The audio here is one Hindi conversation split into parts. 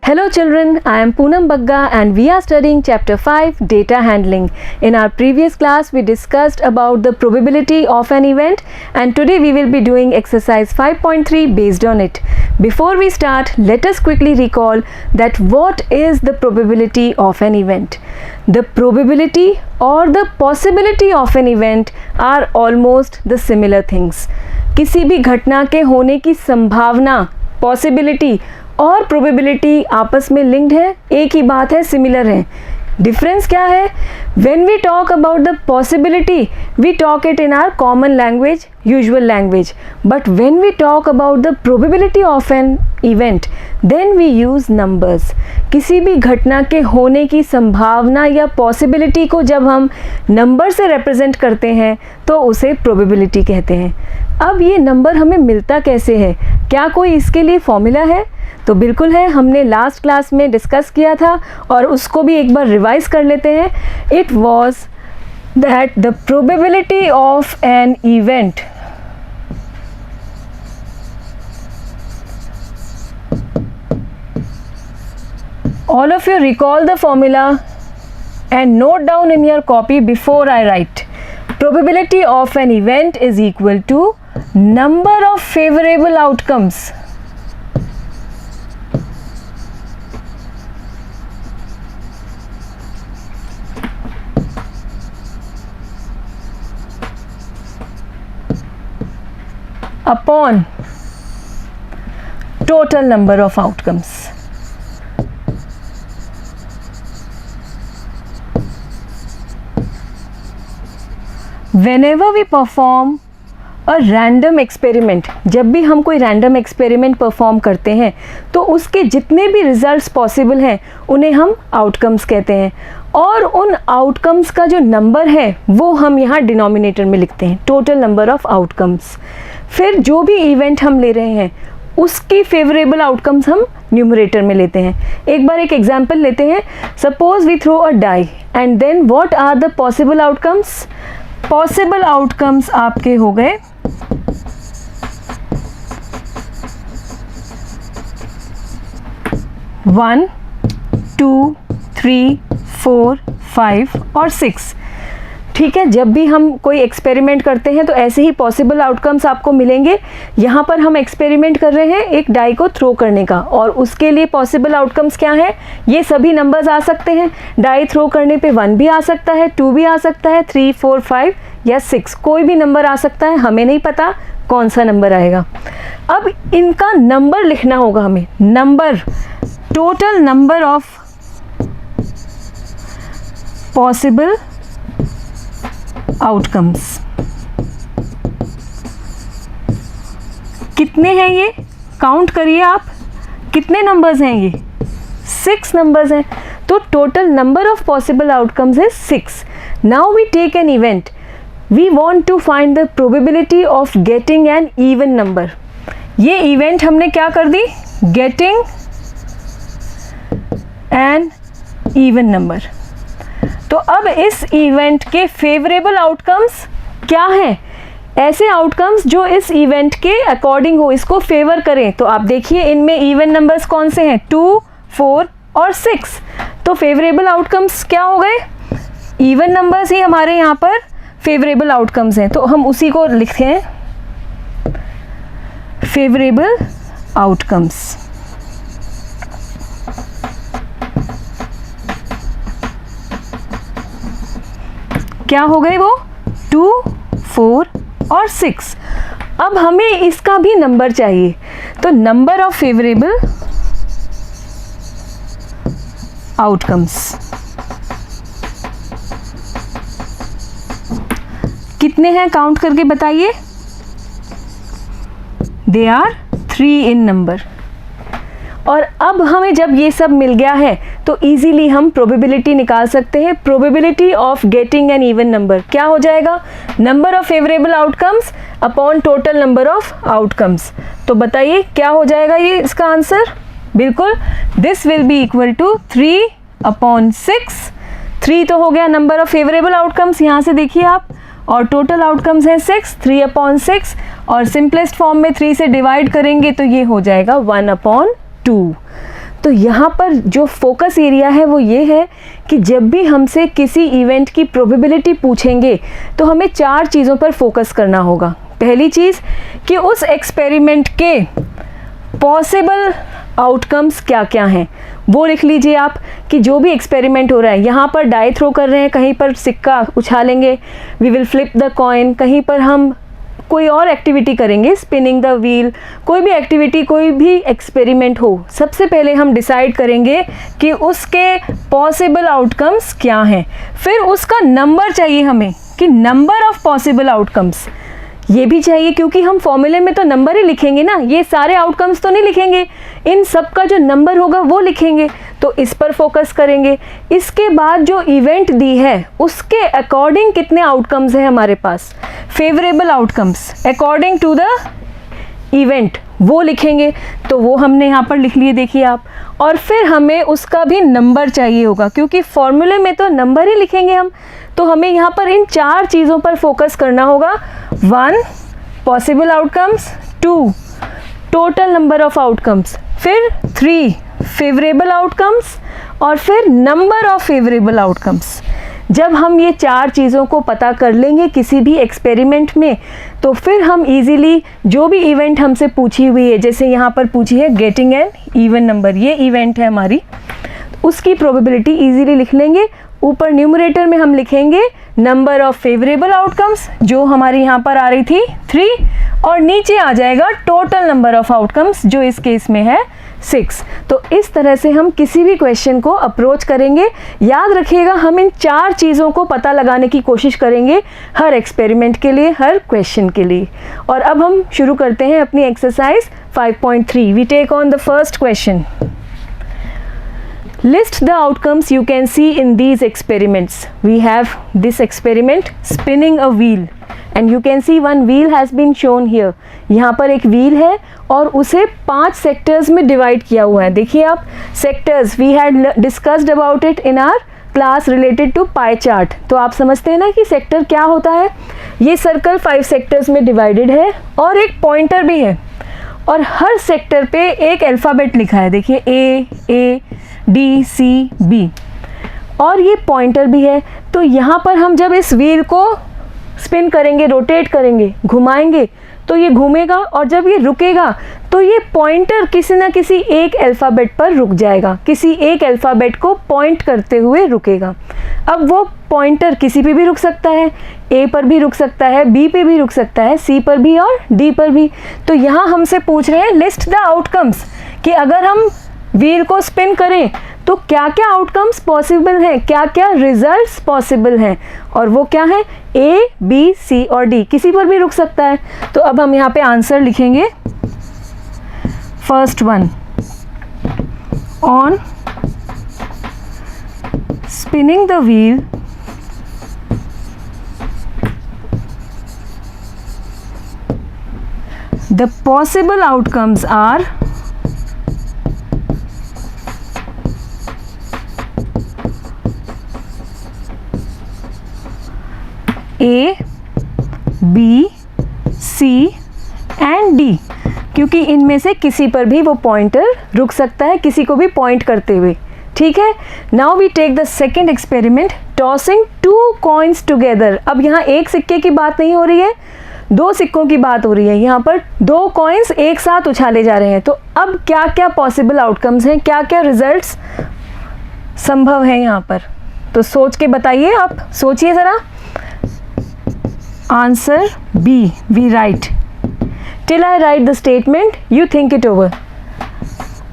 Hello children, I am Poonam Bagga and we are studying chapter 5 data handling. In our previous class we discussed about the probability of an event and today we will be doing exercise 5.3 based on it. Before we start, let us quickly recall that what is the probability of an event. The probability or the possibility of an event are almost the similar things. किसी भी घटना के होने की संभावना, possibility और प्रोबेबिलिटी आपस में लिंक्ड है, एक ही बात है, सिमिलर है. डिफरेंस क्या है? When we talk about the possibility we talk it in our common language, usual language, but when we talk about the probability of an event then we use numbers. किसी भी घटना के होने की संभावना या पॉसिबिलिटी को जब हम नंबर से रिप्रेजेंट करते हैं तो उसे प्रोबेबिलिटी कहते हैं. अब ये नंबर हमें मिलता कैसे है? क्या कोई इसके लिए फॉर्मूला है? तो बिल्कुल है, हमने लास्ट क्लास में डिस्कस किया था और उसको भी एक बार रिवाइज कर लेते हैं. It was that the probability of an event all of you recall the formula and note down in your copy before I write. Probability of an event is equal to number of favorable outcomes upon total number of outcomes. Whenever we perform a random experiment, जब भी हम कोई random experiment perform करते हैं तो उसके जितने भी results possible हैं उन्हें हम outcomes कहते हैं और उन outcomes का जो number है वो हम यहाँ denominator में लिखते हैं, total number of outcomes. फिर जो भी event हम ले रहे हैं उसकी favorable outcomes हम न्यूमरेटर में लेते हैं. एक बार एक एग्जाम्पल लेते हैं. Suppose we throw a die and then what are the possible outcomes? Possible outcomes आपके हो गए 1, 2, 3, 4, 5 और 6. ठीक है, जब भी हम कोई एक्सपेरिमेंट करते हैं तो ऐसे ही पॉसिबल आउटकम्स आपको मिलेंगे. यहाँ पर हम एक्सपेरिमेंट कर रहे हैं एक डाई को थ्रो करने का और उसके लिए पॉसिबल आउटकम्स क्या है? ये सभी नंबर्स आ सकते हैं. डाई थ्रो करने पे 1 भी आ सकता है, 2 भी आ सकता है, 3, 4, 5 या 6, कोई भी नंबर आ सकता है. हमें नहीं पता कौन सा नंबर आएगा. अब इनका नंबर लिखना होगा हमें. Number, total number of possible outcomes. कितने हैं ये? काउंट करिए आप, कितने नंबर्स हैं ये? 6 नंबर्स हैं. तो total number of possible outcomes है 6. Now we take an event. We want to find the probability of getting an even number. ये इवेंट हमने क्या कर दी? Getting an even number. तो अब इस इवेंट के फेवरेबल आउटकम्स क्या हैं? ऐसे आउटकम्स जो इस इवेंट के अकॉर्डिंग हो, इसको फेवर करें. तो आप देखिए इनमें इवन नंबर्स कौन से हैं? 2, 4 और 6. तो फेवरेबल आउटकम्स क्या हो गए? इवन नंबर्स ही हमारे यहाँ पर फेवरेबल आउटकम्स हैं. तो हम उसी को लिखते हैं फेवरेबल आउटकम्स. क्या हो गए वो? 2, 4 और 6. अब हमें इसका भी नंबर चाहिए. तो नंबर ऑफ फेवरेबल आउटकम्स कितने हैं? काउंट करके बताइए. They are 3 in number. और अब हमें जब ये सब मिल गया है तो इजीली हम प्रोबेबिलिटी निकाल सकते हैं. Probability of getting an even number क्या हो जाएगा? Number of favourable outcomes upon total number of outcomes. तो बताइए क्या हो जाएगा ये इसका आंसर? बिल्कुल, this will be equal to 3 upon 6. 3 तो हो गया नंबर ऑफ फेवरेबल आउटकम्स, यहाँ से देखिए आप, और टोटल आउटकम्स हैं 6, 3 अपॉन 6 और सिंपलेस्ट फॉर्म में 3 से डिवाइड करेंगे तो ये हो जाएगा 1/2. तो यहाँ पर जो फोकस एरिया है वो ये है कि जब भी हमसे किसी इवेंट की प्रोबेबिलिटी पूछेंगे तो हमें 4 चीज़ों पर फोकस करना होगा। पहली चीज़ कि उस एक्सपेरिमेंट के पॉसिबल आउटकम्स क्या क्या हैं, वो लिख लीजिए आप कि जो भी एक्सपेरिमेंट हो रहा है, यहाँ पर डाई थ्रो कर रहे हैं, कहीं पर सिक्का उछालेंगे, we will flip the coin, कहीं पर हम कोई और एक्टिविटी करेंगे, स्पिनिंग द व्हील, कोई भी एक्टिविटी, कोई भी एक्सपेरिमेंट हो, सबसे पहले हम डिसाइड करेंगे कि उसके पॉसिबल आउटकम्स क्या हैं। फिर उसका नंबर चाहिए हमें कि नंबर ऑफ पॉसिबल आउटकम्स, ये भी चाहिए क्योंकि हम फॉर्मूले में तो नंबर ही लिखेंगे ना, ये सारे आउटकम्स तो नहीं लिखेंगे, इन सब का जो नंबर होगा वो लिखेंगे, तो इस पर फोकस करेंगे। इसके बाद जो इवेंट दी है उसके अकॉर्डिंग कितने आउटकम्स हैं हमारे पास, favourable outcomes according to the event, वो लिखेंगे। तो वो हमने यहाँ पर लिख लिए, देखिए आप। और फिर हमें उसका भी नंबर चाहिए होगा क्योंकि फॉर्मूले में तो नंबर ही लिखेंगे हम, तो हमें यहाँ पर इन 4 चीज़ों पर फोकस करना होगा। 1 possible outcomes, 2 total number of outcomes, फिर 3 फेवरेबल आउटकम्स और फिर नंबर ऑफ फेवरेबल आउटकम्स। जब हम ये 4 चीज़ों को पता कर लेंगे किसी भी एक्सपेरिमेंट में, तो फिर हम इजीली जो भी इवेंट हमसे पूछी हुई है, जैसे यहाँ पर पूछी है गेटिंग एन इवन नंबर, ये इवेंट है हमारी, उसकी प्रोबेबिलिटी इजीली लिख लेंगे। ऊपर न्यूमरेटर में हम लिखेंगे नंबर ऑफ फेवरेबल आउटकम्स, जो हमारी यहाँ पर आ रही थी 3, और नीचे आ जाएगा टोटल नंबर ऑफ आउटकम्स, जो इस केस में है 6। तो इस तरह से हम किसी भी क्वेश्चन को अप्रोच करेंगे। याद रखिएगा, हम इन 4 चीज़ों को पता लगाने की कोशिश करेंगे हर एक्सपेरिमेंट के लिए, हर क्वेश्चन के लिए। और अब हम शुरू करते हैं अपनी exercise 5.3। We take on the first question. List the outcomes you can see in these experiments. We have this experiment spinning a wheel and you can see one wheel has been shown here. यहाँ पर एक wheel है और उसे 5 सेक्टर्स में डिवाइड किया हुआ है। देखिए आप, sectors we had discussed about it in our class related to pie chart। तो आप समझते हैं ना कि सेक्टर क्या होता है। ये सर्कल 5 सेक्टर्स में डिवाइडेड है और एक पॉइंटर भी है और हर सेक्टर पे एक अल्फ़ाबेट लिखा है। देखिए A, D, C, B और ये पॉइंटर भी है। तो यहाँ पर हम जब इस व्हील को स्पिन करेंगे, रोटेट करेंगे, घुमाएंगे, तो ये घूमेगा और जब ये रुकेगा तो ये पॉइंटर किसी ना किसी एक अल्फ़ाबेट पर रुक जाएगा, किसी एक अल्फ़ाबेट को पॉइंट करते हुए रुकेगा। अब वो पॉइंटर किसी पे भी रुक सकता है, A पर भी रुक सकता है, B पे भी रुक सकता है, C पर भी और D पर भी। तो यहाँ हमसे पूछ रहे हैं लिस्ट द आउटकम्स, कि अगर हम व्हील को स्पिन करें तो क्या क्या आउटकम्स पॉसिबल हैं, क्या क्या रिजल्ट्स पॉसिबल हैं, और वो क्या है A, B, C और D, किसी पर भी रुक सकता है। तो अब हम यहाँ पे आंसर लिखेंगे। First one, on spinning the wheel the possible outcomes are A, B, C and D, क्योंकि इनमें से किसी पर भी वो पॉइंटर रुक सकता है, किसी को भी पॉइंट करते हुए। ठीक है। Now we take the second experiment, tossing 2 coins together. अब यहाँ एक सिक्के की बात नहीं हो रही है, 2 सिक्कों की बात हो रही है। यहाँ पर 2 कॉइन्स एक साथ उछाले जा रहे हैं। तो अब क्या क्या पॉसिबल आउटकम्स हैं, क्या क्या रिजल्ट्स संभव हैं यहाँ पर, तो सोच के बताइए। आप सोचिए ज़रा। Answer B, we write. Till I write the statement, you think it over.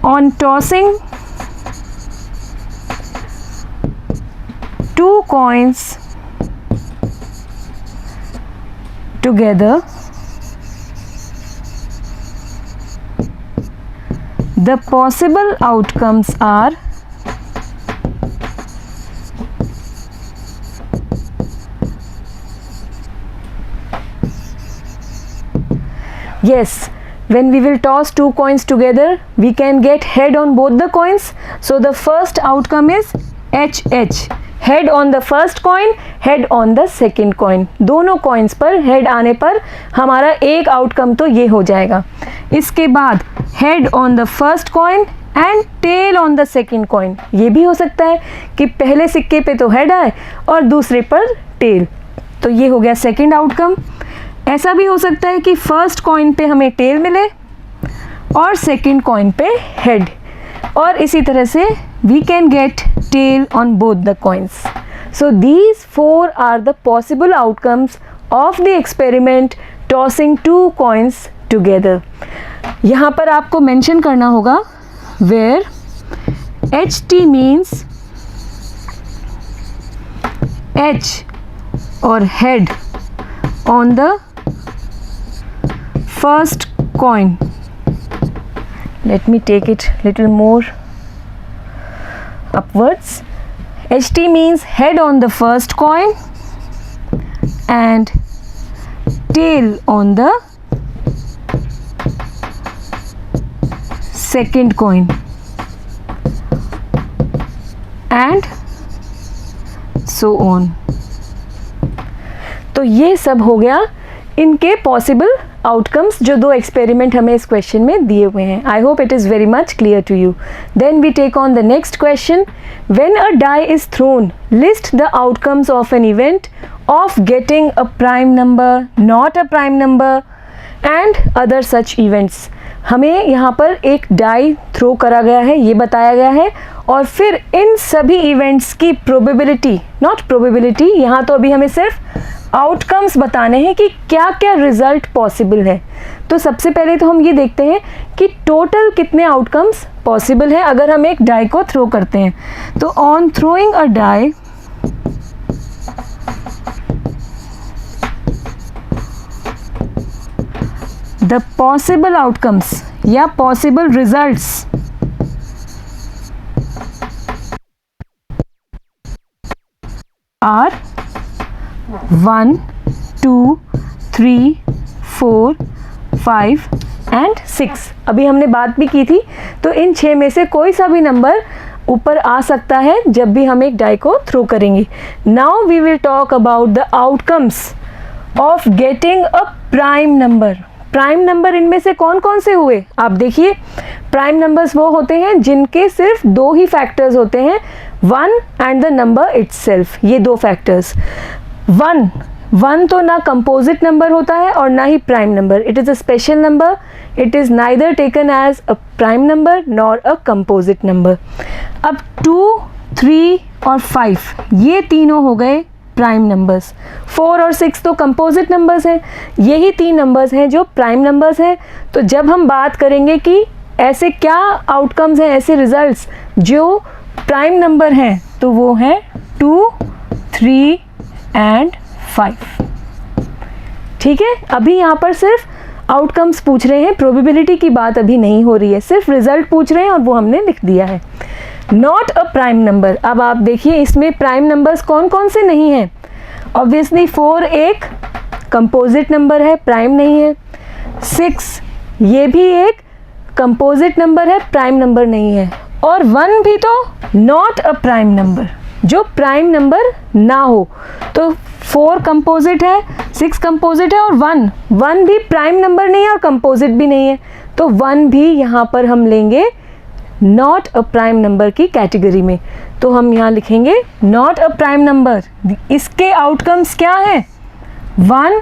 On tossing 2 coins together, the possible outcomes are yes, when we will toss 2 coins together, we can get head on both the coins. So the first outcome is HH, head on the first coin, head on the second coin. दोनों coins पर head आने पर हमारा एक outcome तो ये हो जाएगा। इसके बाद head on the first coin, and tail on the second coin. ये भी हो सकता है कि पहले सिक्के पे तो हेड आए और दूसरे पर टेल, तो ये हो गया सेकेंड आउटकम। ऐसा भी हो सकता है कि फर्स्ट कॉइन पे हमें टेल मिले और सेकेंड कॉइन पे हेड, और इसी तरह से we can get tail on both the coins. So these 4 are the possible outcomes of the experiment tossing 2 coins together. यहाँ पर आपको मेंशन करना होगा वेयर HT मीन्स H और head on the first coin. Let me take it little more upwards. HT means head on the first coin and tail on the second coin, and so on. तो ये सब हो गया इनके पॉसिबल आउटकम्स जो 2 एक्सपेरिमेंट हमें इस क्वेश्चन में दिए हुए हैं। I hope it is very much clear to you. Then we take on the next question. When a die is thrown, list the outcomes of an event of getting a prime number, not a prime number and other such events. हमें यहाँ पर एक डाई थ्रो करा गया है, ये बताया गया है, और फिर इन सभी इवेंट्स की प्रोबेबिलिटी, नॉट प्रोबेबिलिटी, यहाँ तो अभी हमें सिर्फ आउटकम्स बताने हैं कि क्या क्या रिजल्ट पॉसिबल है। तो सबसे पहले तो हम ये देखते हैं कि टोटल कितने आउटकम्स पॉसिबल हैं अगर हम एक डाई को थ्रो करते हैं। तो on throwing a die, the possible outcomes या पॉसिबल रिजल्ट्स आर 1, 2, 3, 4, 5 एंड 6। अभी हमने बात भी की थी, तो इन 6 में से कोई सा भी नंबर ऊपर आ सकता है जब भी हम एक डाई को थ्रो करेंगे। Now we will talk about the outcomes of getting a prime number. Prime number इनमें से कौन कौन से हुए आप देखिए। प्राइम नंबर्स वो होते हैं जिनके सिर्फ 2 ही फैक्टर्स होते हैं, 1 एंड द नंबर इटसेल्फ। ये 2 फैक्टर्स। 1 तो ना कंपोजिट नंबर होता है और ना ही prime number. It is a special number, it is neither taken as a prime number nor a composite number. अब 2, 3 और 5 ये तीनों हो गए प्राइम नंबर्स। 4 और 6 तो कंपोजिट नंबर्स हैं। यही 3 नंबर्स हैं जो प्राइम नंबर्स हैं। तो जब हम बात करेंगे कि ऐसे क्या आउटकम्स हैं, ऐसे रिजल्ट्स जो प्राइम नंबर हैं, तो वो हैं 2, 3 एंड 5। ठीक है, अभी यहाँ पर सिर्फ आउटकम्स पूछ रहे हैं, प्रोबेबिलिटी की बात अभी नहीं हो रही है, सिर्फ रिजल्ट पूछ रहे हैं और वो हमने लिख दिया है। Not a prime number. अब आप देखिए इसमें प्राइम नंबर्स कौन कौन से नहीं हैं। ऑब्वियसली 4 एक कंपोजिट नंबर है, प्राइम नहीं है। 6 ये भी एक कंपोजिट नंबर है, प्राइम नंबर नहीं है। और 1 भी तो नॉट अ प्राइम नंबर, जो प्राइम नंबर ना हो। तो 4 कंपोजिट है, 6 कंपोजिट है और 1 भी प्राइम नंबर नहीं है और कंपोजिट भी नहीं है। तो 1 भी यहाँ पर हम लेंगे नॉट अ प्राइम नंबर की कैटेगरी में। तो हम यहाँ लिखेंगे नॉट अ प्राइम नंबर। इसके आउटकम्स क्या हैं? 1,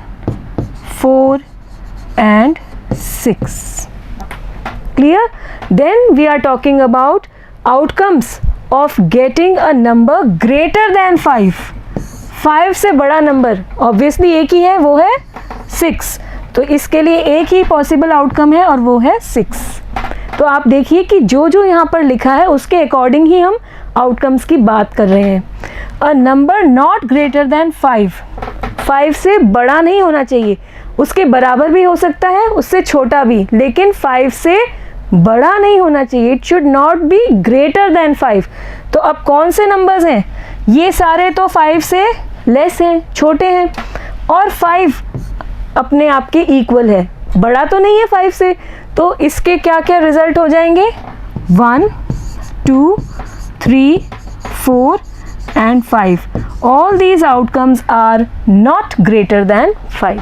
4 and 6। Clear? Then we are talking about outcomes of getting a number greater than 5। 5 से बड़ा नंबर ऑब्वियसली एक ही है, वो है 6। तो इसके लिए एक ही पॉसिबल आउटकम है और वो है 6। तो आप देखिए कि जो जो यहाँ पर लिखा है उसके अकॉर्डिंग ही हम आउटकम्स की बात कर रहे हैं। अ नंबर नॉट ग्रेटर देन 5 से बड़ा नहीं होना चाहिए, उसके बराबर भी हो सकता है, उससे छोटा भी, लेकिन 5 से बड़ा नहीं होना चाहिए। It should not be greater than 5। तो अब कौन से नंबर्स हैं? ये सारे तो 5 से लेस हैं, छोटे हैं, और 5 अपने आप के इक्वल है, बड़ा तो नहीं है 5 से। तो इसके क्या क्या रिजल्ट हो जाएंगे? 1, 2, 3, 4 and 5। All these outcomes are not greater than 5।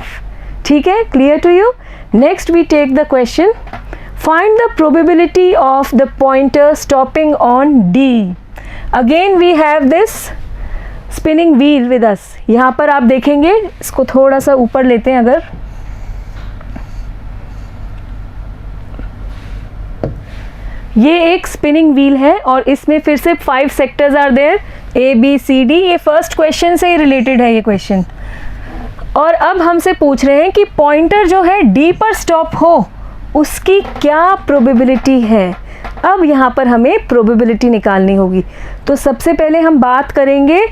ठीक है, clear to you? Next we take the question Find the probability of the pointer stopping on D. Again we have this spinning wheel with us. यहाँ पर आप देखेंगे, इसको थोड़ा सा ऊपर लेते हैं अगर, ये एक स्पिनिंग व्हील है और इसमें फिर से 5 sectors are there, A B C D. ये फर्स्ट क्वेश्चन से ही रिलेटेड है ये क्वेश्चन. और अब हमसे पूछ रहे हैं कि पॉइंटर जो है D पर स्टॉप हो उसकी क्या प्रोबेबिलिटी है. अब यहाँ पर हमें प्रोबेबिलिटी निकालनी होगी. तो सबसे पहले हम बात करेंगे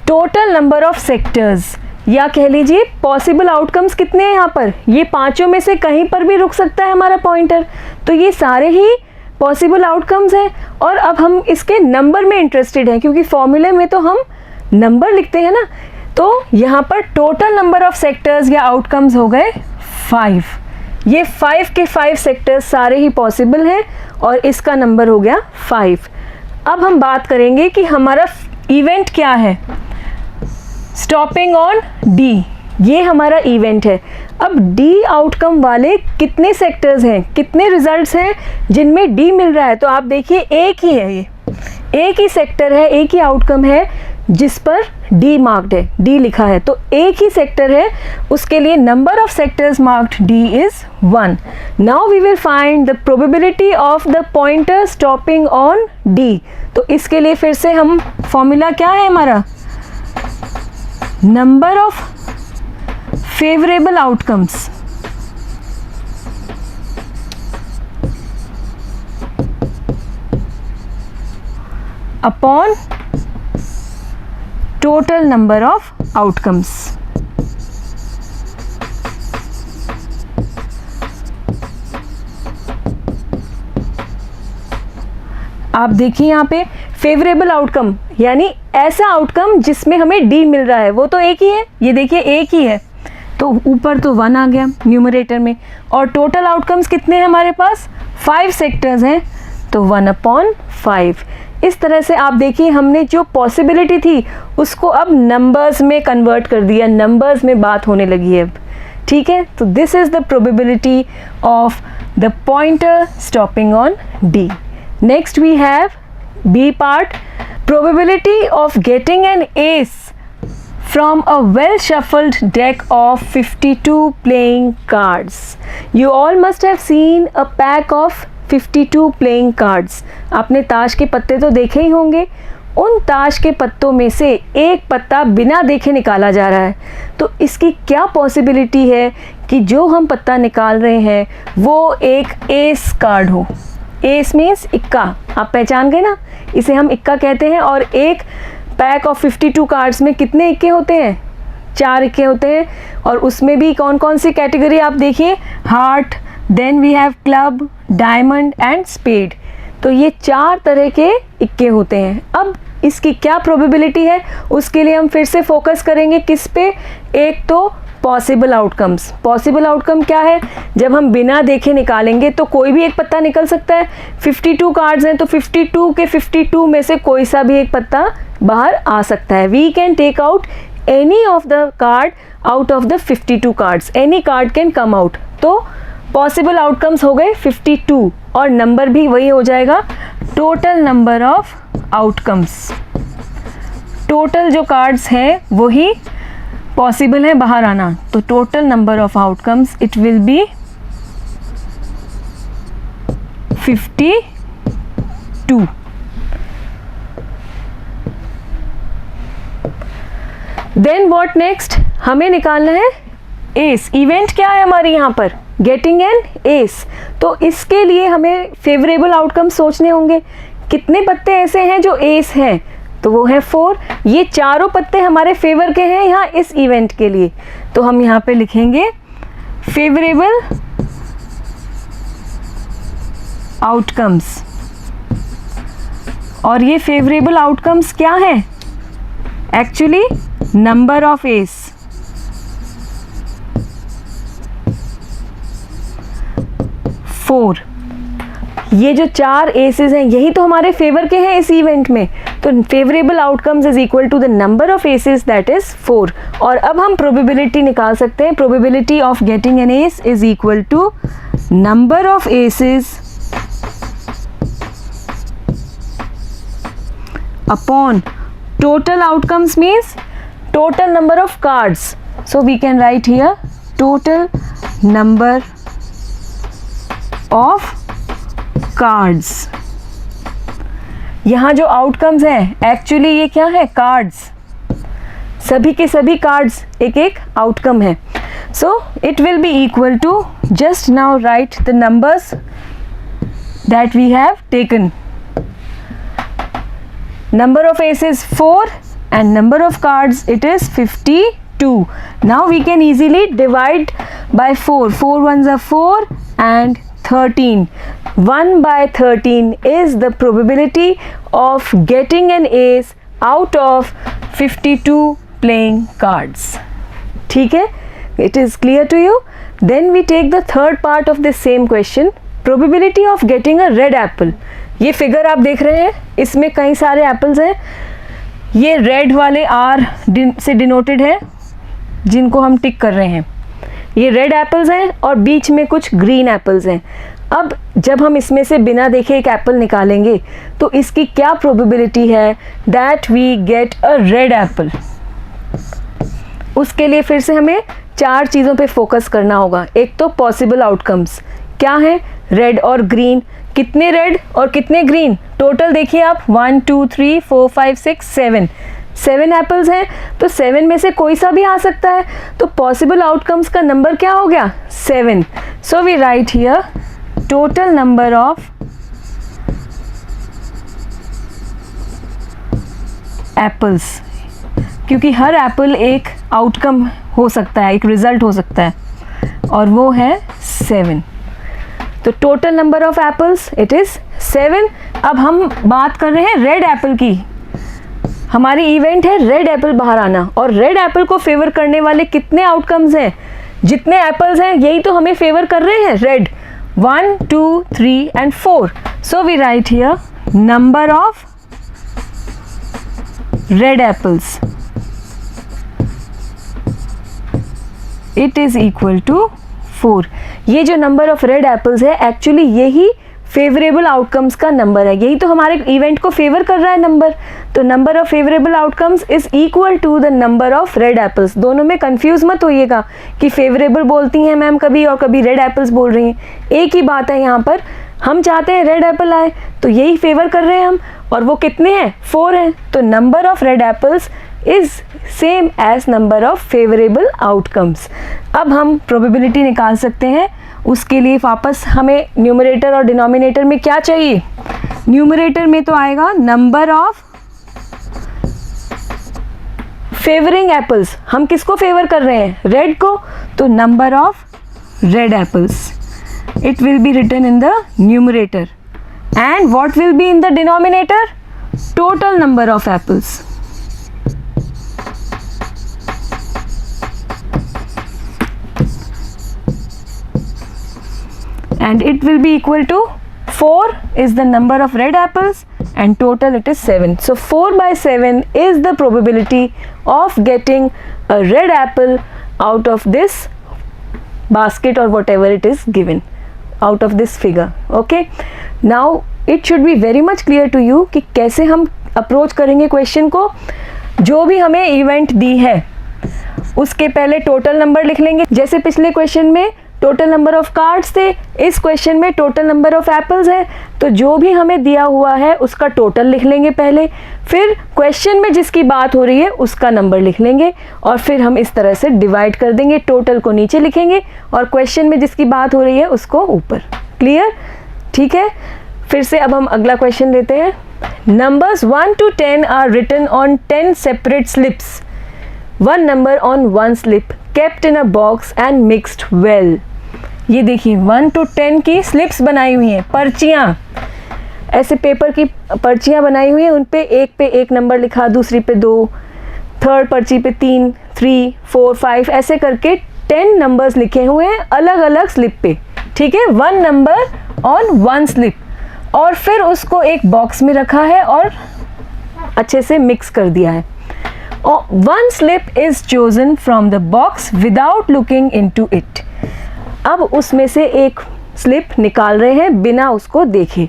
टोटल नंबर ऑफ सेक्टर्स, या कह लीजिए पॉसिबल आउटकम्स कितने हैं यहाँ पर. ये पांचों में से कहीं पर भी रुक सकता है हमारा पॉइंटर, तो ये सारे ही पॉसिबल आउटकम्स हैं. और अब हम इसके नंबर में इंटरेस्टेड हैं क्योंकि फॉर्मूले में तो हम नंबर लिखते हैं ना. तो यहाँ पर टोटल नंबर ऑफ सेक्टर्स या आउटकम्स हो गए 5. ये 5 के 5 सेक्टर्स सारे ही पॉसिबल हैं और इसका नंबर हो गया 5. अब हम बात करेंगे कि हमारा इवेंट क्या है. स्टॉपिंग ऑन डी, ये हमारा इवेंट है. अब डी आउटकम वाले कितने सेक्टर्स हैं, कितने रिजल्ट्स हैं जिनमें डी मिल रहा है. तो आप देखिए एक ही है, ये एक ही सेक्टर है, एक ही आउटकम है जिस पर डी मार्क्ड है, डी लिखा है. तो एक ही सेक्टर है, उसके लिए number of sectors marked D is 1. Now we will find the probability of the pointer stopping on D. तो इसके लिए फिर से हम फॉर्मूला क्या है हमारा, number of favourable outcomes upon total number of outcomes. आप देखिए यहाँ पे फेवरेबल आउटकम यानी ऐसा आउटकम जिसमें हमें डी मिल रहा है, वो तो एक ही है. ये देखिए एक ही है, तो ऊपर तो 1 आ गया न्यूमरेटर में. और टोटल आउटकम्स कितने हैं हमारे पास, 5 सेक्टर्स हैं, तो 1/5. इस तरह से आप देखिए हमने जो पॉसिबिलिटी थी उसको अब नंबर्स में कन्वर्ट कर दिया, नंबर्स में बात होने लगी है अब. ठीक है, तो this is the probability of the pointer stopping on D. Next we have B part, probability of getting an ace from a well shuffled deck of 52 playing cards. You all must have seen a pack of 52 playing cards. आपने ताश के पत्ते तो देखे ही होंगे. उन ताश के पत्तों में से एक पत्ता बिना देखे निकाला जा रहा है. तो इसकी क्या पॉसिबिलिटी है कि जो हम पत्ता निकाल रहे हैं वो एक एस कार्ड हो. एस मीन्स इक्का, आप पहचान गए ना, इसे हम इक्का कहते हैं. और एक पैक ऑफ 52 कार्ड्स में कितने इक्के होते हैं, 4 इक्के होते हैं. और उसमें भी कौन कौन सी कैटेगरी आप देखिए, heart, then we have club, diamond and spade. तो ये 4 तरह के इक्के होते हैं. अब इसकी क्या प्रोबेबिलिटी है, उसके लिए हम फिर से फोकस करेंगे किस पे, एक तो पॉसिबल आउटकम्स. पॉसिबल आउटकम क्या है, जब हम बिना देखे निकालेंगे तो कोई भी एक पत्ता निकल सकता है. 52 कार्ड्स हैं तो 52 के 52 में से कोई सा भी एक पत्ता बाहर आ सकता है. We can take out any of the card out of the 52 cards, any card can come out. तो पॉसिबल आउटकम्स हो गए 52 और नंबर भी वही हो जाएगा, total number of outcomes. Total जो कार्ड्स हैं वही पॉसिबल है बाहर आना, तो total number of outcomes it will be 52. Then what next, हमें निकालना है एस. इवेंट क्या है हमारी यहाँ पर, गेटिंग एन एस. तो इसके लिए हमें फेवरेबल आउटकम सोचने होंगे. कितने पत्ते ऐसे हैं जो एस हैं, तो वो है 4. ये चारों पत्ते हमारे फेवर के हैं यहाँ इस इवेंट के लिए. तो हम यहाँ पे लिखेंगे फेवरेबल आउटकम्स. और ये फेवरेबल आउटकम्स क्या है, एक्चुअली नंबर ऑफ एस. ये जो 4 एसेस हैं यही तो हमारे फेवर के हैं इस इवेंट में, तो favourable outcomes is equal to the number of aces that is 4। और अब हम प्रोबेबिलिटी निकाल सकते हैं, probability of getting an ace is equal to number of aces upon total outcomes means total number of cards. So we can write here total number of cards. यहाँ जो outcomes हैं actually ये क्या है, cards, सभी के सभी cards एक एक outcome है. So it will be equal to, just now write the numbers that we have taken. Number of aces 4 and number of cards it is 52. Now we can easily divide by 4. 4 ones are 4 and 13. 1 by 13 is the probability of getting an ace out of 52 playing cards. ठीक है? It is clear to you? Then we take the third part of the same question. Probability of getting a red apple. ये फिगर आप देख रहे हैं, इसमें कई सारे एप्पल्स हैं. ये रेड वाले आर से डिनोटेड है जिनको हम टिक कर रहे हैं. ये रेड एप्पल्स हैं और बीच में कुछ ग्रीन एप्पल्स हैं. अब जब हम इसमें से बिना देखे एक एप्पल निकालेंगे तो इसकी क्या प्रोबेबिलिटी है that we get a red apple. उसके लिए फिर से हमें 4 चीज़ों पे फोकस करना होगा. एक तो पॉसिबल आउटकम्स क्या हैं, रेड और ग्रीन. कितने रेड और कितने ग्रीन, टोटल देखिए आप 1 2 3 4 5 6 7 एप्पल्स हैं, तो 7 में से कोई सा भी आ सकता है. तो पॉसिबल आउटकम्स का नंबर क्या हो गया, 7. So we write here total number of apples, क्योंकि हर एप्पल एक आउटकम हो सकता है, एक रिजल्ट हो सकता है, और वो है 7. तो total number of apples it is 7. अब हम बात कर रहे हैं रेड एप्पल की. हमारी इवेंट है रेड एप्पल बाहर आना, और रेड एप्पल को फेवर करने वाले कितने आउटकम्स हैं, जितने एप्पल्स हैं यही तो हमें फेवर कर रहे हैं, red. 1 2 3 and 4. So we write here number of red apples it is equal to 4. ये जो नंबर ऑफ रेड एप्पल्स है एक्चुअली यही फेवरेबल आउटकम्स का नंबर है, यही तो हमारे इवेंट को फेवर कर रहा है नंबर. तो number of favourable outcomes is equal to the number of red apples. दोनों में कंफ्यूज मत होइएगा कि फेवरेबल बोलती हैं मैम कभी और कभी रेड एप्पल्स बोल रही हैं. एक ही बात है यहाँ पर, हम चाहते हैं रेड एप्पल आए तो यही फेवर कर रहे हैं हम, और वो कितने हैं, 4 हैं. तो number of red apples is same as number of favourable outcomes. अब हम प्रोबेबिलिटी निकाल सकते हैं. उसके लिए वापस हमें न्यूमरेटर और डिनोमिनेटर में क्या चाहिए, न्यूमरेटर में तो आएगा नंबर ऑफ फेवरिंग एप्पल्स. हम किसको फेवर कर रहे हैं, रेड को, तो number of red apples it will be written in the numerator, and what will be in the denominator, total number of apples. And it will be equal to 4 is the number of red apples and total it is 7. So 4 by 7 is the probability of getting a red apple out of this basket or whatever it is given, out of this figure. Okay, now it should be very much clear to you कि कैसे हम अप्रोच करेंगे क्वेश्चन को. जो भी हमें इवेंट दी है उसके पहले टोटल नंबर लिख लेंगे. जैसे पिछले क्वेश्चन में टोटल नंबर ऑफ कार्ड्स थे, इस क्वेश्चन में टोटल नंबर ऑफ एप्पल्स है. तो जो भी हमें दिया हुआ है उसका टोटल लिख लेंगे पहले, फिर क्वेश्चन में जिसकी बात हो रही है उसका नंबर लिख लेंगे, और फिर हम इस तरह से डिवाइड कर देंगे. टोटल को नीचे लिखेंगे और क्वेश्चन में जिसकी बात हो रही है उसको ऊपर. क्लियर, ठीक है. फिर से अब हम अगला क्वेश्चन लेते हैं. Numbers 1 to 10 are written on 10 separate slips. One number on one slip kept in a box and mixed well. ये देखिए 1 to 10 की स्लिप्स बनाई हुई हैं, पर्चियाँ, ऐसे पेपर की पर्चियाँ बनाई हुई हैं. उन पे एक नंबर लिखा, दूसरी पे 2, थर्ड पर्ची पे 3, 3, 4, 5 ऐसे करके 10 नंबर्स लिखे हुए हैं अलग अलग स्लिप पे. ठीक है, one number on one slip. और फिर उसको एक बॉक्स में रखा है और अच्छे से मिक्स कर दिया है। और one slip is chosen from the box without looking into it. अब उसमें से एक स्लिप निकाल रहे हैं बिना उसको देखे।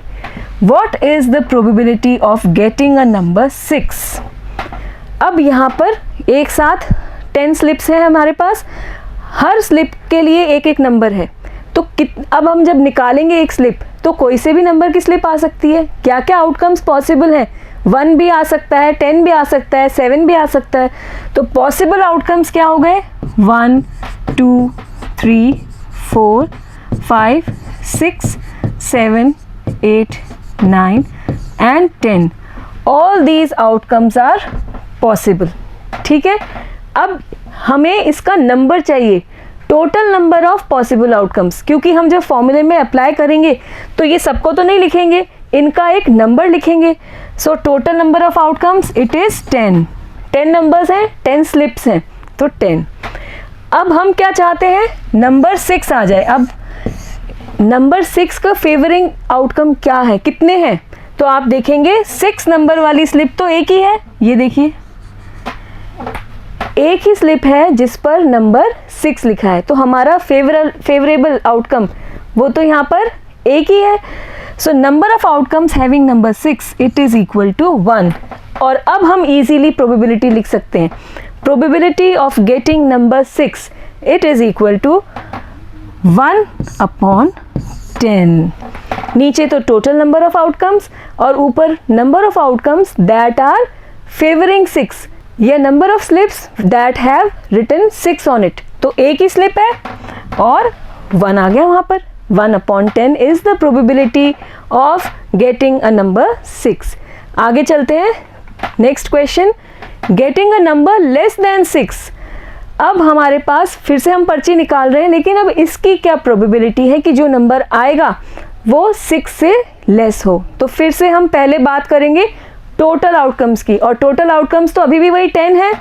What is the probability of getting a number 6? अब यहाँ पर एक साथ 10 स्लिप्स हैं हमारे पास, हर स्लिप के लिए एक एक नंबर है। तो अब हम जब निकालेंगे एक स्लिप तो कोई से भी नंबर की स्लिप आ सकती है। क्या क्या आउटकम्स पॉसिबल हैं? 1 भी आ सकता है, 10 भी आ सकता है, 7 भी आ सकता है। तो पॉसिबल आउटकम्स क्या हो गए? 1 2 3 4 5 6 7 8 9 and 10. All these outcomes are possible. ठीक है, अब हमें इसका नंबर चाहिए, total number of possible outcomes, क्योंकि हम जब फॉर्मूले में अप्लाई करेंगे तो ये सबको तो नहीं लिखेंगे, इनका एक नंबर लिखेंगे। So total number of outcomes it is 10। 10 numbers हैं, 10 स्लिप्स हैं, तो 10। अब हम क्या चाहते हैं? नंबर 6 आ जाए। अब नंबर 6 का फेवरिंग आउटकम क्या है, कितने हैं? तो आप देखेंगे 6 नंबर वाली स्लिप तो एक ही है। ये देखिए, एक ही स्लिप है जिस पर नंबर 6 लिखा है, तो हमारा फेवरेबल आउटकम वो तो यहाँ पर एक ही है। So number of outcomes having number 6 it is equal to 1। और अब हम इजीली प्रोबेबिलिटी लिख सकते हैं। Probability of getting number 6 it is equal to 1/10। नीचे तो टोटल नंबर ऑफ आउटकम्स और ऊपर number of outcomes that are favouring 6 या number of slips that have written 6 on it. तो एक ही स्लिप है और 1 आ गया वहाँ पर। 1/10 is the probability of getting a number 6। आगे चलते हैं, next question, getting a number less than 6। अब हमारे पास फिर से हम पर्ची निकाल रहे हैं, लेकिन अब इसकी क्या प्रोबेबिलिटी है कि जो नंबर आएगा वो 6 से लेस हो। तो फिर से हम पहले बात करेंगे टोटल आउटकम्स की, और टोटल आउटकम्स तो अभी भी वही 10 है।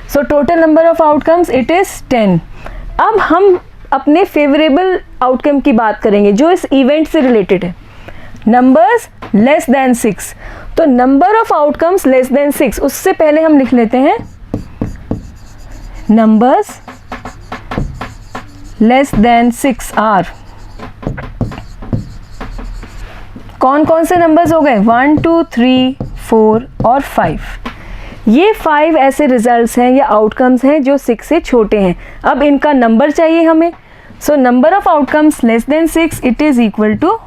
So total number of outcomes it is 10। अब हम अपने फेवरेबल आउटकम की बात करेंगे जो इस इवेंट से रिलेटेड है, नंबर्स लेस देन 6। तो number of outcomes less than 6, उससे पहले हम लिख लेते हैं numbers less than 6 are। कौन कौन से नंबर्स हो गए? 1 2 3 4 और 5। ये 5 ऐसे रिजल्ट्स हैं या आउटकम्स हैं जो 6 से छोटे हैं। अब इनका नंबर चाहिए हमें। So number of outcomes less than 6 it is equal to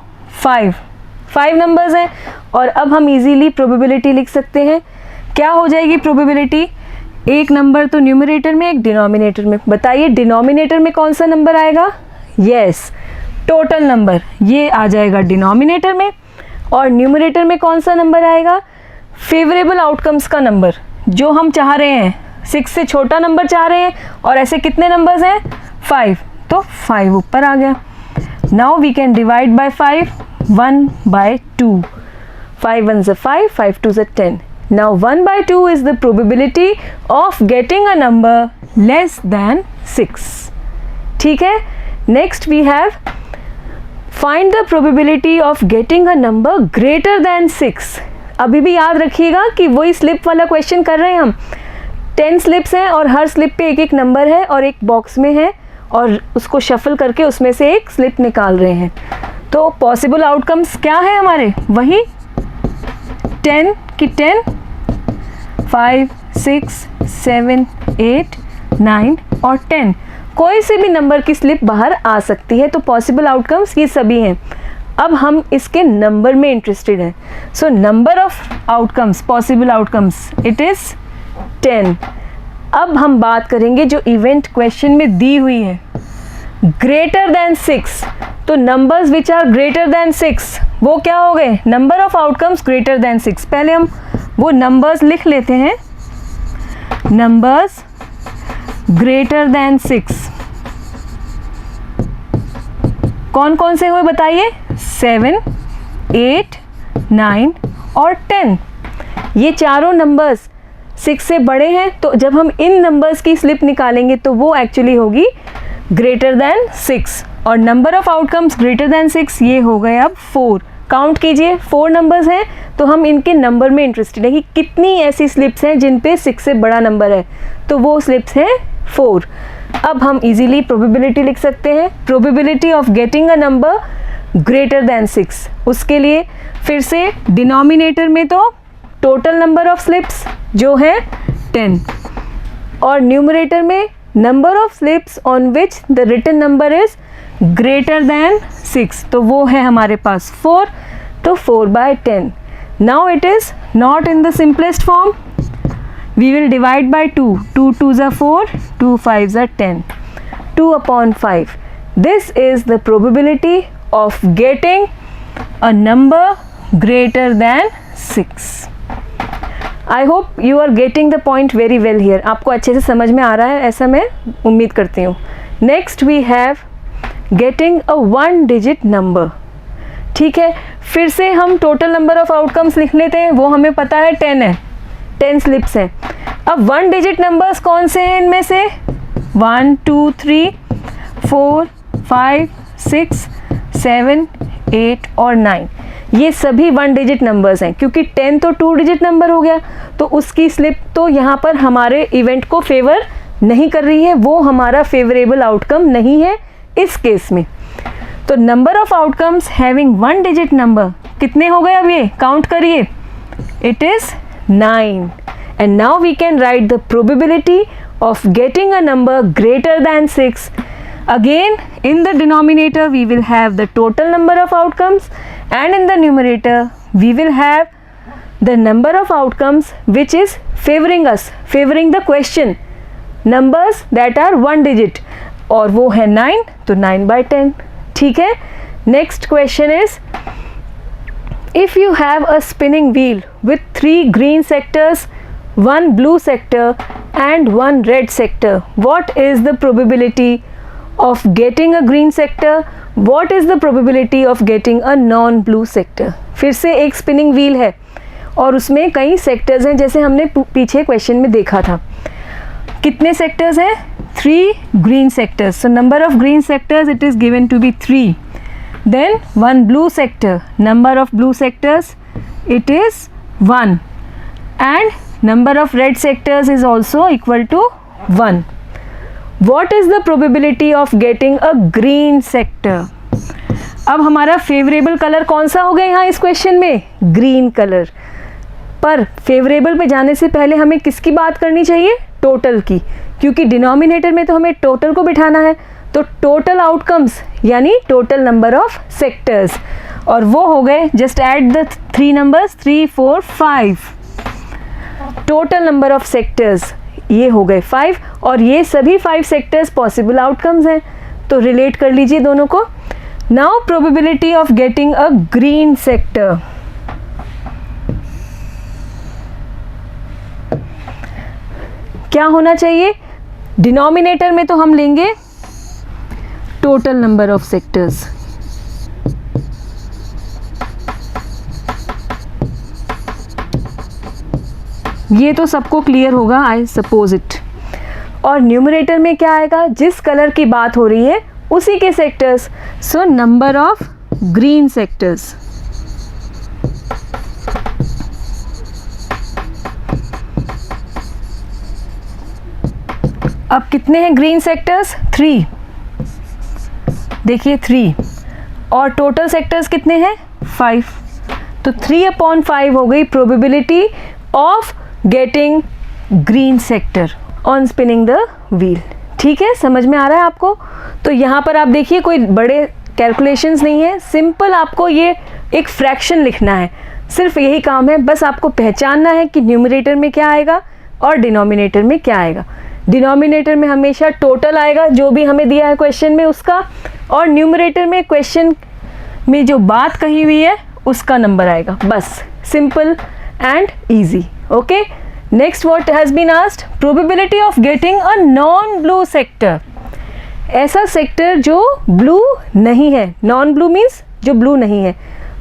5। 5 numbers हैं और अब हम इजीली प्रोबेबिलिटी लिख सकते हैं। क्या हो जाएगी प्रोबेबिलिटी? एक नंबर तो न्यूमरेटर में, एक डिनोमिनेटर में। बताइए डिनोमिनेटर में कौन सा नंबर आएगा? यस, टोटल नंबर, ये आ जाएगा डिनोमिनेटर में। और न्यूमरेटर में कौन सा नंबर आएगा? फेवरेबल आउटकम्स का नंबर जो हम चाह रहे हैं, 6 से छोटा नंबर चाह रहे हैं। और ऐसे कितने नंबर्स हैं? 5, तो 5 ऊपर आ गया। Now we can divide by 5, 1/2। 5 1 is 5, 5 2 is 10। Now 1/2 is the probability of getting a number less than 6. ठीक है, next we have find the probability of getting a number greater than 6. अभी भी याद रखिएगा कि वही स्लिप वाला क्वेश्चन कर रहे हैं हम। 10 स्लिप्स हैं और हर स्लिप पे एक एक नंबर है और एक बॉक्स में है, और उसको शफल करके उसमें से एक स्लिप निकाल रहे हैं। तो पॉसिबल आउटकम्स क्या है हमारे? वही 10 की 10, 5 6 7 8 9 और 10। कोई से भी नंबर की स्लिप बाहर आ सकती है। तो पॉसिबल आउटकम्स ये सभी हैं। अब हम इसके नंबर में इंटरेस्टेड हैं। So number of outcomes, possible outcomes it is 10। अब हम बात करेंगे जो इवेंट क्वेश्चन में दी हुई है, ग्रेटर देन 6। तो numbers which are greater than 6 वो क्या हो गए? Number of outcomes greater than 6। पहले हम वो नंबर्स लिख लेते हैं, नंबर्स ग्रेटर देन 6 कौन कौन से हुए बताइए? 7 8 9 और 10। ये चारों नंबर्स 6 से बड़े हैं, तो जब हम इन नंबर्स की स्लिप निकालेंगे तो वो एक्चुअली होगी ग्रेटर देन 6। और number of outcomes greater than 6 ये हो गए अब 4। काउंट कीजिए, 4 नंबर्स हैं, तो हम इनके नंबर में इंटरेस्टेड है कि कितनी ऐसी स्लिप्स हैं जिन पे 6 से बड़ा नंबर है, तो वो स्लिप्स हैं 4। अब हम इजीली प्रोबेबिलिटी लिख सकते हैं, probability of getting a number greater than 6। उसके लिए फिर से डिनोमिनेटर में तो टोटल नंबर ऑफ स्लिप्स जो है 10, और न्यूमरेटर में number of slips on which the written number is greater than 6, तो वो है हमारे पास 4, तो 4/10। Now it is not in the simplest form, we will divide by 2, 2 2s are 4, 2 5s are 10, 2/5. This is the probability of getting a number greater than 6. I hope you are getting the point very well here. आपको अच्छे से समझ में आ रहा है, ऐसा मैं उम्मीद करती हूँ। Next we have getting a 1 digit number. ठीक है, फिर से हम टोटल नंबर ऑफ आउटकम्स लिख लेते हैं, वो हमें पता है 10 है, 10 स्लिप्स हैं। अब 1 डिजिट नंबर्स कौन से हैं इनमें से? 1 2 3 4 5 6 7 8 और 9, ये सभी 1 डिजिट नंबर्स हैं, क्योंकि 10 तो 2 डिजिट नंबर हो गया, तो उसकी स्लिप तो यहाँ पर हमारे इवेंट को फेवर नहीं कर रही है, वो हमारा फेवरेबल आउटकम नहीं है इस केस में। तो number of outcomes having 1 digit number कितने हो गए? अब ये काउंट करिए, it is 9, and now we can write the probability of getting a number greater than 6. Again, in the denominator we will have the total number of outcomes, and in the numerator we will have the number of outcomes which is favoring us, favoring the question, numbers that are 1 digit, और वो है 9, तो 9/10। ठीक है, next question is, if you have a spinning wheel with 3 green sectors, 1 blue sector and 1 red sector, what is the probability of getting a green sector? What is the probability of getting a non-blue sector? फिर से एक spinning wheel है और उसमें कई sectors हैं, जैसे हमने पीछे question में देखा था। कितने sectors हैं? 3 green sectors. So number of green sectors it is given to be 3. Then 1 blue sector. Number of blue sectors it is 1. And number of red sectors is also equal to 1. What is the probability of getting a green sector? अब हमारा फेवरेबल कलर कौन सा हो गया यहाँ इस क्वेश्चन में? Green colour. पर फेवरेबल पे जाने से पहले हमें किसकी बात करनी चाहिए? टोटल की, क्योंकि डिनोमिनेटर में तो हमें टोटल को बिठाना है, तो टोटल आउटकम्स यानी टोटल नंबर ऑफ सेक्टर्स, और वो हो गए, just add the 3 numbers 3 4 5, total number of sectors ये हो गए 5, और ये सभी 5 सेक्टर्स पॉसिबल आउटकम्स हैं, तो रिलेट कर लीजिए दोनों को। Now probability of getting a green sector, क्या होना चाहिए? डिनोमिनेटर में तो हम लेंगे टोटल नंबर ऑफ सेक्टर्स, ये तो सबको क्लियर होगा, आई सपोज इट। और न्यूमरेटर में क्या आएगा? जिस कलर की बात हो रही है उसी के sectors, so number of green sectors. अब कितने हैं ग्रीन सेक्टर्स? 3, देखिए 3, और टोटल सेक्टर्स कितने हैं? 5, तो 3/5 हो गई probability of getting green sector on spinning the wheel. ठीक है, समझ में आ रहा है आपको? तो यहाँ पर आप देखिए कोई बड़े कैलकुलेशंस नहीं है, सिंपल आपको ये एक फ्रैक्शन लिखना है, सिर्फ यही काम है, बस आपको पहचानना है कि न्यूमरेटर में क्या आएगा और डिनोमिनेटर में क्या आएगा। डिनोमिनेटर में हमेशा टोटल आएगा जो भी हमें दिया है क्वेश्चन में उसका, और न्यूमरेटर में क्वेश्चन में जो बात कही हुई है उसका नंबर आएगा, बस simple and easy. Okay, next what has been asked? Probability of getting a non blue sector, ऐसा सेक्टर जो ब्लू नहीं है। नॉन ब्लू मीन्स जो ब्लू नहीं है।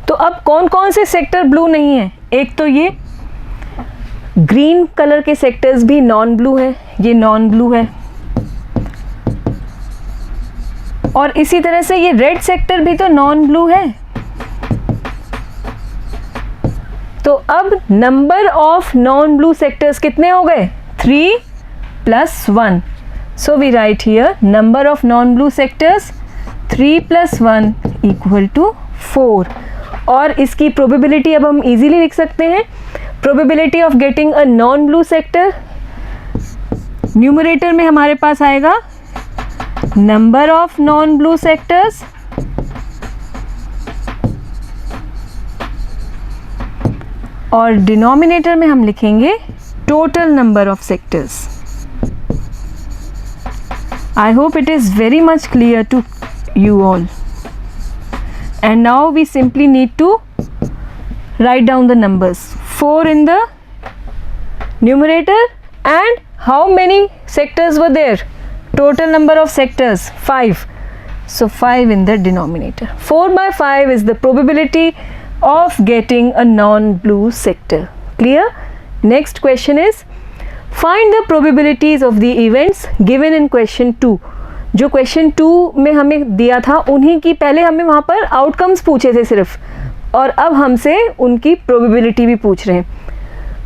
तो अब कौन कौन से सेक्टर ब्लू नहीं है? एक तो ये ग्रीन कलर के सेक्टर्स भी नॉन ब्लू है, ये नॉन ब्लू है, और इसी तरह से ये रेड सेक्टर भी तो नॉन ब्लू है, तो अब number of non blue sectors कितने हो गए? 3 + 1. So we write here number of non blue sectors 3 + 1 = 4. और इसकी प्रोबेबिलिटी अब हम इजीली लिख सकते हैं. Probability of getting a non blue sector, numerator में हमारे पास आएगा number of non blue sectors और डिनोमिनेटर में हम लिखेंगे total number of sectors. I hope it is very much clear to you all. And now we simply need to write down the numbers. 4 in the numerator, and how many sectors were there? Total number of sectors 5. So 5 in the denominator. 4/5 is the probability of getting a non-blue sector. Clear? Next question is find the probabilities of the events given in question 2. जो क्वेश्चन 2 में हमें दिया था उन्हीं की पहले हमें वहाँ पर आउटकम्स पूछे थे सिर्फ, और अब हमसे उनकी प्रोबेबिलिटी भी पूछ रहे हैं.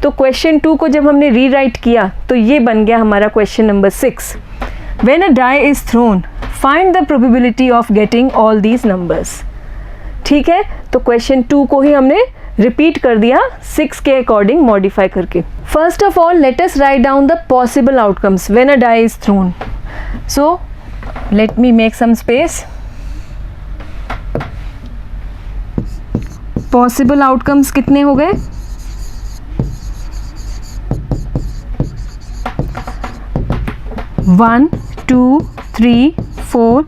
तो क्वेश्चन 2 को जब हमने रीराइट किया तो ये बन गया हमारा question number 6. When a die is thrown find the probability of getting all these numbers. ठीक है, तो क्वेश्चन 2 को ही हमने रिपीट कर दिया 6 के अकॉर्डिंग मॉडिफाई करके. First of all let us write down the possible outcomes when a die is thrown. So let me make some space. Possible outcomes कितने हो गए? 1 2 3 4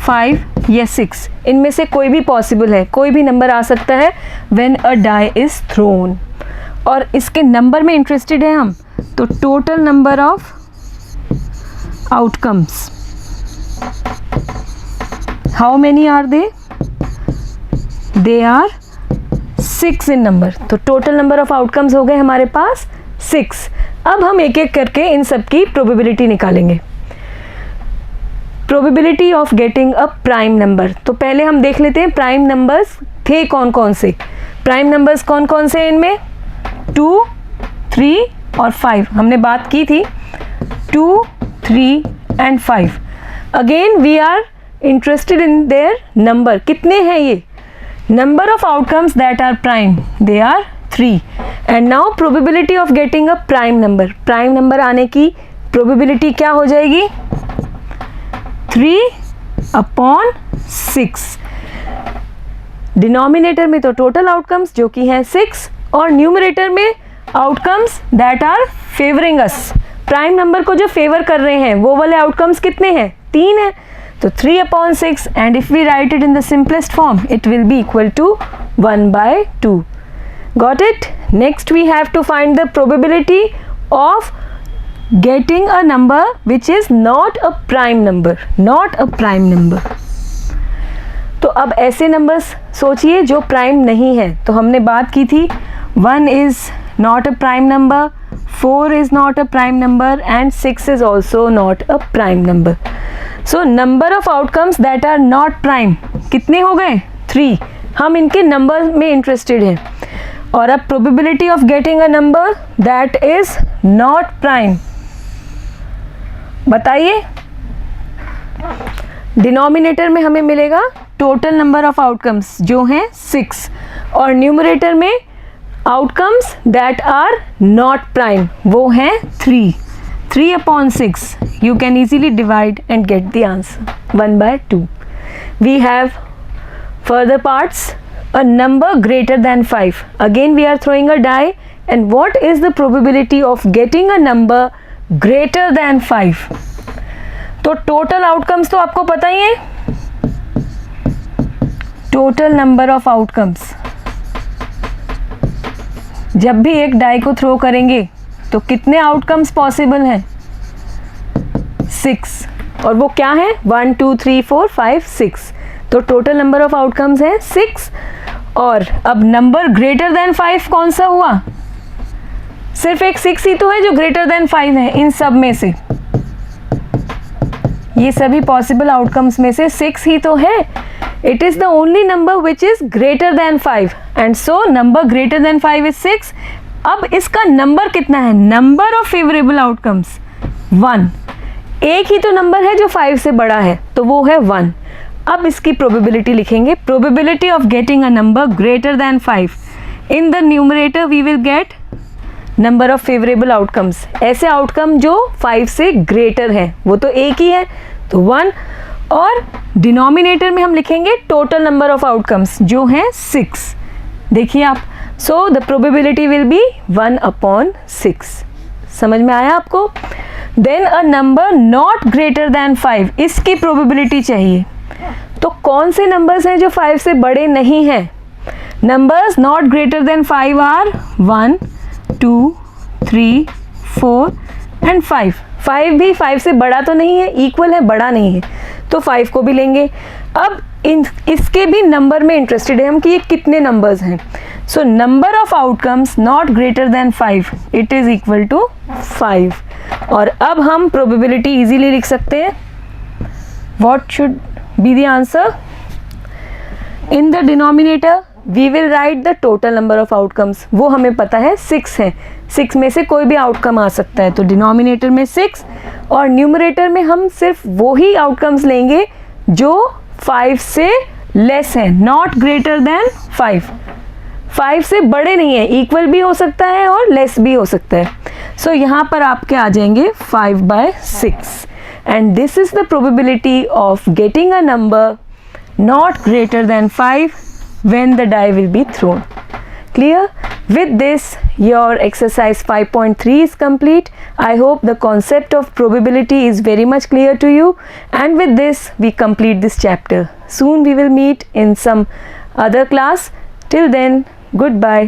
5 या 6. इनमें से कोई भी पॉसिबल है, कोई भी नंबर आ सकता है when a die is thrown. और इसके नंबर में इंटरेस्टेड है हम, तो total number of outcomes, how many are they? They are 6 in number. तो टोटल नंबर ऑफ आउटकम्स हो गए हमारे पास 6. अब हम एक एक करके इन सब की प्रोबेबिलिटी निकालेंगे. Probability of getting a prime number. तो पहले हम देख लेते हैं प्राइम नंबर्स थे कौन कौन से. प्राइम नंबर्स कौन कौन से इनमें? 2 3 और 5 हमने बात की थी. 2 3 and 5. Again we are interested in their number. कितने हैं ये? number of outcomes that are prime, they are 3. and now probability of getting a prime number. prime number आने की probability क्या हो जाएगी? 3/6. डिनोमिनेटर में तो टोटल आउटकम्स जो कि हैं 6, और न्यूमरेटर में outcomes that are favouring us. Prime number को जो फेवर कर रहे हैं वो वाले आउटकम्स कितने हैं? 3 है. तो 3/6, and if we write it in the simplest form it will be equal to 1/2. Got it? Next we have to find the probability of getting a number which is not a prime number. Not a prime number. तो अब ऐसे नंबर्स सोचिए जो प्राइम नहीं है. तो हमने बात की थी 1 is not a prime number, 4 is not a prime number, and 6 is also not a prime number. So number of outcomes that are not prime कितने हो गए? 3. हम इनके नंबर में इंटरेस्टेड हैं. और अब probability of getting a number that is not prime. बताइए. डिनोमिनेटर में हमें मिलेगा टोटल नंबर ऑफ आउटकम्स जो हैं 6, और न्यूमरेटर में outcomes that are not prime वो हैं 3. 3/6. You can easily divide and get the answer 1/2. We have further parts. A number greater than 5. Again we are throwing a die, and what is the probability of getting a number greater than 5? तो टोटल आउटकम्स तो आपको पता ही है. टोटल नंबर ऑफ आउटकम्स जब भी एक डाई को थ्रो करेंगे तो कितने आउटकम्स पॉसिबल हैं? 6. और वो क्या है? 1 2 3 4 5 6. तो टोटल नंबर ऑफ आउटकम्स है 6. और अब नंबर ग्रेटर देन 5 कौन सा हुआ? सिर्फ एक 6 ही तो है जो ग्रेटर देन 5 है इन सब में से. ये सभी पॉसिबल आउटकम्स में से 6 ही तो है. It is the only number which is greater than 5 and so number greater than 5 is 6. अब इसका नंबर कितना है? Number of favourable outcomes 1. एक ही तो नंबर है जो 5 से बड़ा है, तो वो है 1. अब इसकी प्रोबेबिलिटी लिखेंगे. Probability of getting a number greater than 5. In the numerator we will get number of favourable outcomes. ऐसे आउटकम जो 5 से ग्रेटर है, वो तो एक ही है तो 1. और डिनोमिनेटर में हम लिखेंगे टोटल नंबर ऑफ आउटकम्स जो हैं 6. देखिए आप, so the probability will be 1/6. समझ में आया आपको? Then a number not greater than 5, इसकी प्रोबेबिलिटी चाहिए. तो कौन से नंबर्स हैं जो 5 से बड़े नहीं हैं? Numbers not greater than 5 are 1, 2, 3, 4 and 5. 5 भी 5 से बड़ा तो नहीं है, इक्वल है, बड़ा नहीं है, तो 5 को भी लेंगे. अब इसके भी नंबर में इंटरेस्टेड है हम कि ये कितने नंबर्स हैं. So number of outcomes not greater than 5, it is equal to 5. और अब हम प्रोबेबिलिटी इजीली लिख सकते हैं. What should be the answer? In the denominator we will write the total number of outcomes. वो हमें पता है 6 है, 6 में से कोई भी आउटकम आ सकता है, तो डिनोमिनेटर में 6 और न्यूमरेटर में हम सिर्फ वो ही आउटकम्स लेंगे जो 5 से लेस हैं, नॉट ग्रेटर देन 5. 5 से बड़े नहीं है, इक्वल भी हो सकता है और लेस भी हो सकता है. सो यहाँ पर आपके आ जाएंगे 5/6 and this is the probability of getting a number not greater than 5 when the die will be thrown. Clear? With this your exercise 5.3 is complete. I hope the concept of probability is very much clear to you, and with this we complete this chapter. Soon we will meet in some other class. Till then, goodbye.